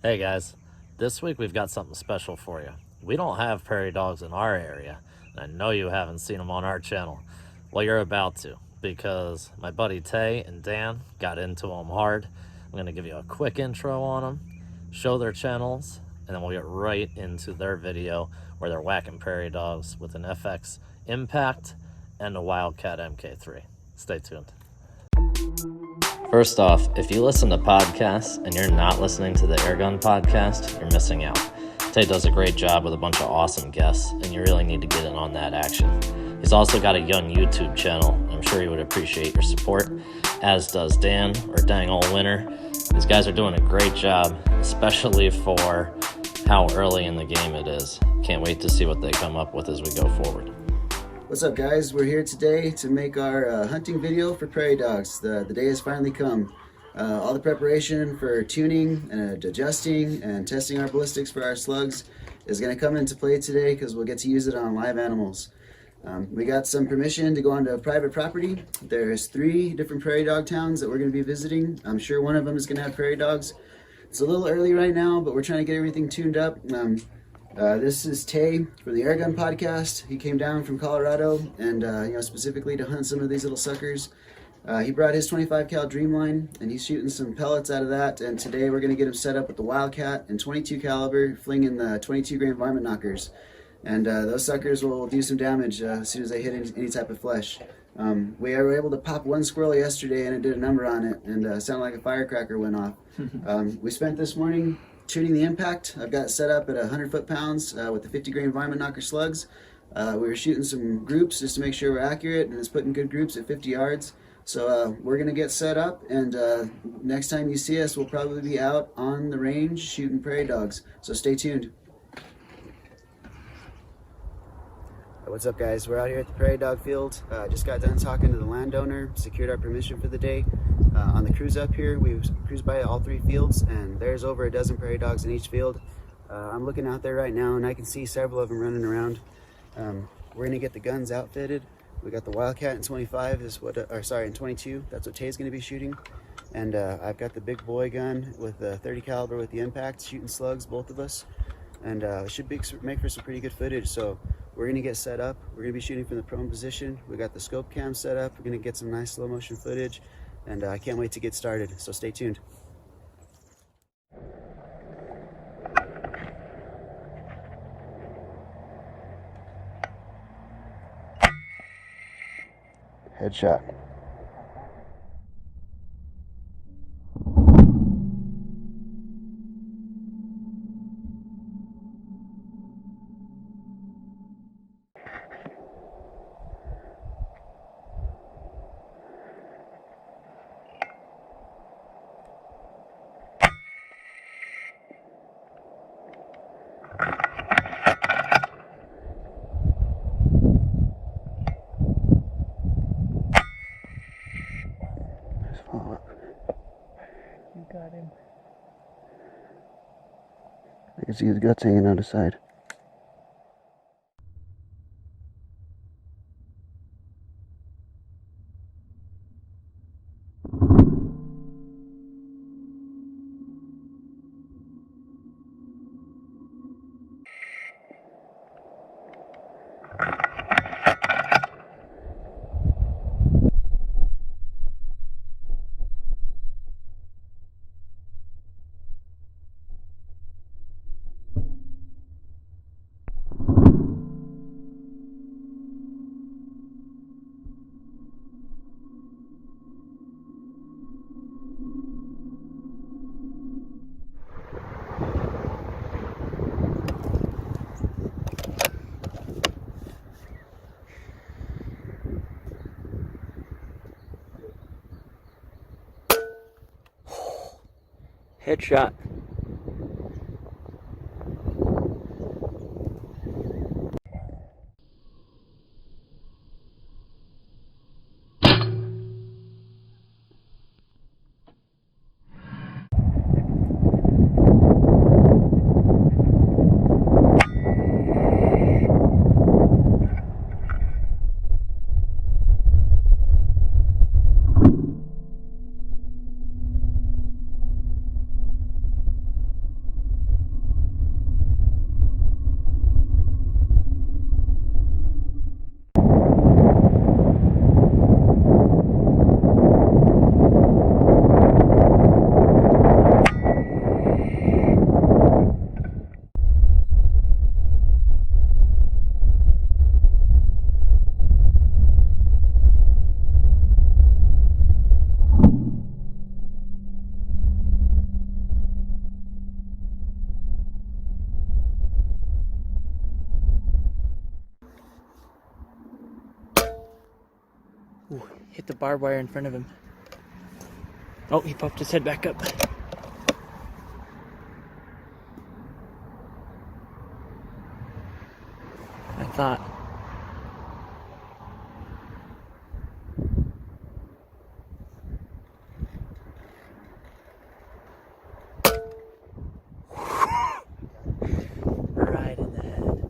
Hey guys, this week we've got something special for you. We don't have prairie dogs in our area, and I know you haven't seen them on our channel. Well, you're about to, because my buddy Tay and Dan got into them hard. I'm going to give you a quick intro on them, show their channels, and then we'll get right into their video where they're whacking prairie dogs with an FX Impact and a Wildcat MK3. Stay tuned. First off, if you listen to podcasts and you're not listening to the Airgun Podcast, you're missing out. Tay does a great job with a bunch of awesome guests, and you really need to get in on that action. He's also got a young YouTube channel, and I'm sure he would appreciate your support, as does Dan, or Dang Ol' Winner. These guys are doing a great job, especially for how early in the game it is. Can't wait to see what they come up with as we go forward. What's up, guys? We're here today to make our hunting video for prairie dogs. The day has finally come. All the preparation for tuning and adjusting and testing our ballistics for our slugs is going to come into play today because we'll get to use it on live animals. We got some permission to go onto private property. There's 3 different prairie dog towns that we're going to be visiting. I'm sure one of them is going to have prairie dogs. It's a little early right now, but we're trying to get everything tuned up. This is Tay for the Airgun Podcast. He came down from Colorado and specifically to hunt some of these little suckers. He brought his 25 cal Dreamline and he's shooting some pellets out of that. And today we're going to get him set up with the Wildcat and 22 caliber, flinging the 22 grain varmint knockers. And those suckers will do some damage as soon as they hit any type of flesh. We were able to pop one squirrel yesterday and it did a number on it and sounded like a firecracker went off. We spent this morning tuning the Impact. I've got it set up at 100 foot-pounds with the 50 grain varmint knocker slugs. We were shooting some groups just to make sure we're accurate, and it's putting good groups at 50 yards. So we're going to get set up, and next time you see us, we'll probably be out on the range shooting prairie dogs. So stay tuned. What's up, guys? We're out here at the prairie dog field. Just got done talking to the landowner, secured our permission for the day. On the cruise up here, we've cruised by all 3 fields, and there's over a dozen prairie dogs in each field. I'm looking out there right now, and I can see several of them running around. We're gonna get the guns outfitted. We got the Wildcat in 25 is what, in 22. That's what Tay's gonna be shooting, and I've got the big boy gun with the 30 caliber with the Impact, shooting slugs, both of us, and it should make for some pretty good footage. So we're gonna get set up. We're gonna be shooting from the prone position. We got the scope cam set up. We're gonna get some nice slow motion footage. And I can't wait to get started, so stay tuned. Headshot. You got him. I can see his guts hanging out the side. Headshot. hit the barbed wire in front of him. Oh, he popped his head back up. I thought. Right in the head.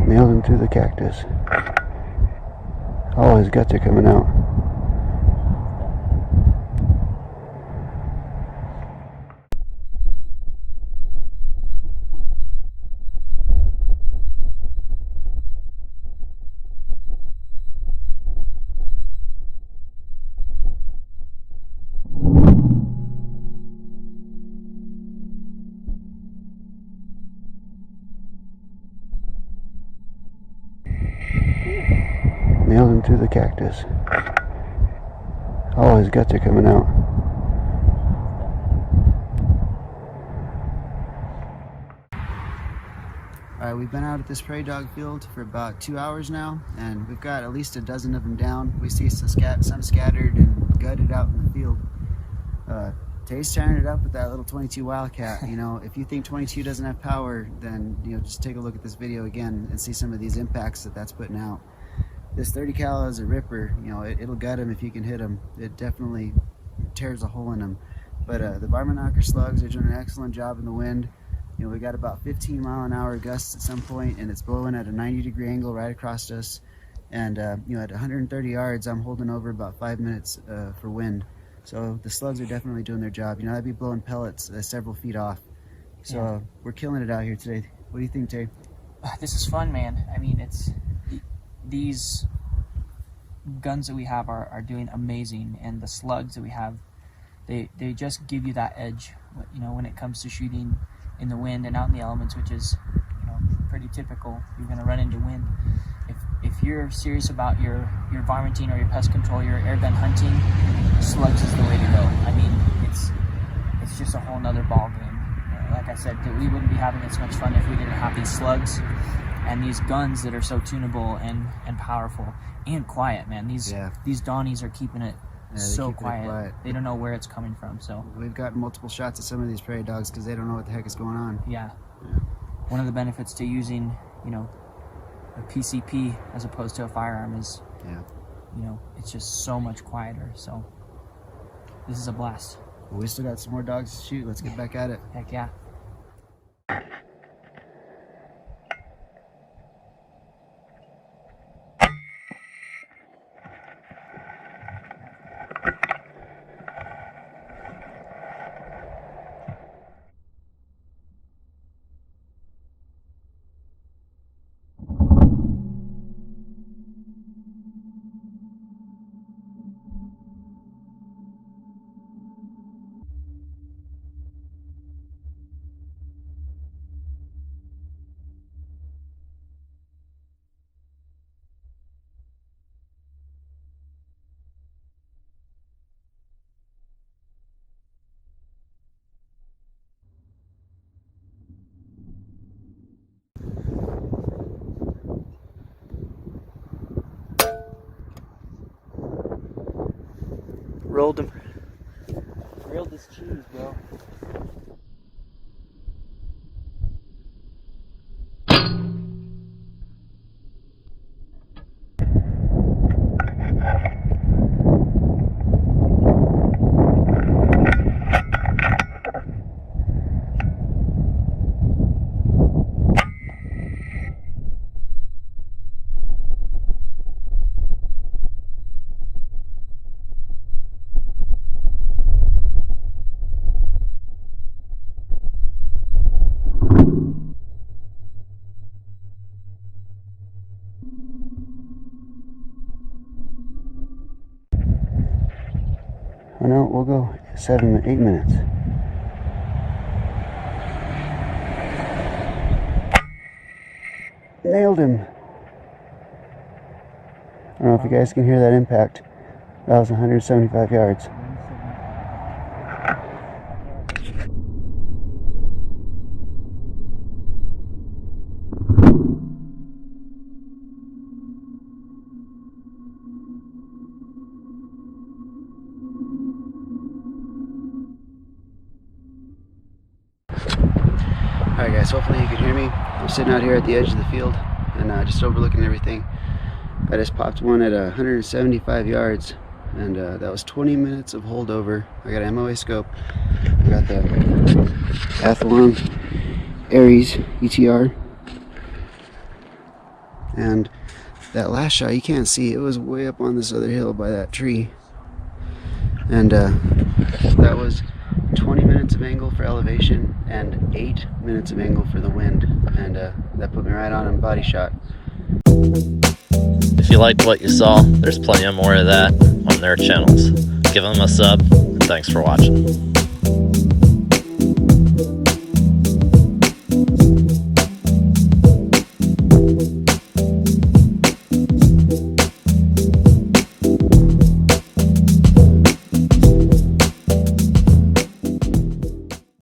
Nailed him through the cactus. Oh, his guts are coming out. Nailed him through the cactus. Oh, his guts are coming out. Alright, we've been out at this prairie dog field for about 2 hours now, and we've got at least a dozen of them down. We see some scattered and gutted out in the field. Tay's tearing it up with that little 22 Wildcat. You know, if you think 22 doesn't have power, then, you know, just take a look at this video again and see some of these impacts that that's putting out. This 30 cal is a ripper. You know, it'll gut him if you can hit him. It definitely tears a hole in him. But the Barber Knocker slugs are doing an excellent job in the wind. You know, we got about 15-mile-an-hour gusts at some point, and it's blowing at a 90-degree angle right across us. And you know, at 130 yards, I'm holding over about 5 minutes for wind. So the slugs are definitely doing their job. You know, I'd be blowing pellets several feet off. So Yeah. We're killing it out here today. What do you think, Tay? This is fun, man. I mean, these guns that we have are doing amazing, and the slugs that we have, they just give you that edge, you know, when it comes to shooting in the wind and out in the elements, which is, you know, pretty typical. You're going to run into wind. If you're serious about your varminting or your pest control, your airgun hunting, slugs is the way to go. I mean, it's just a whole nother ball game. Like I said, we wouldn't be having as much fun if we didn't have these slugs and these guns that are so tunable and powerful and quiet, man. These Donnies are keeping it so quiet. They don't know where it's coming from. So we've gotten multiple shots at some of these prairie dogs because they don't know what the heck is going on. Yeah. One of the benefits to using, you know, a PCP as opposed to a firearm is, you know, it's just so much quieter. So this is a blast. Well, we still got some more dogs to shoot. Let's get back at it. Heck yeah. Rolled him. Grilled this cheese, bro. Oh no, we'll go 8 minutes. Nailed him. I don't know if you guys can hear that impact. That was 175 yards. Alright guys, hopefully you can hear me. I'm sitting out here at the edge of the field and just overlooking everything. I just popped one at 175 yards and that was 20 minutes of holdover. I got an MOA scope. I got the Athlon Aries ETR. And that last shot, you can't see, it was way up on this other hill by that tree. And that was 20 minutes of angle for elevation and 8 minutes of angle for the wind, and that put me right on body shot. If you liked what you saw, there's plenty more of that on their channels. Give them a sub, and thanks for watching.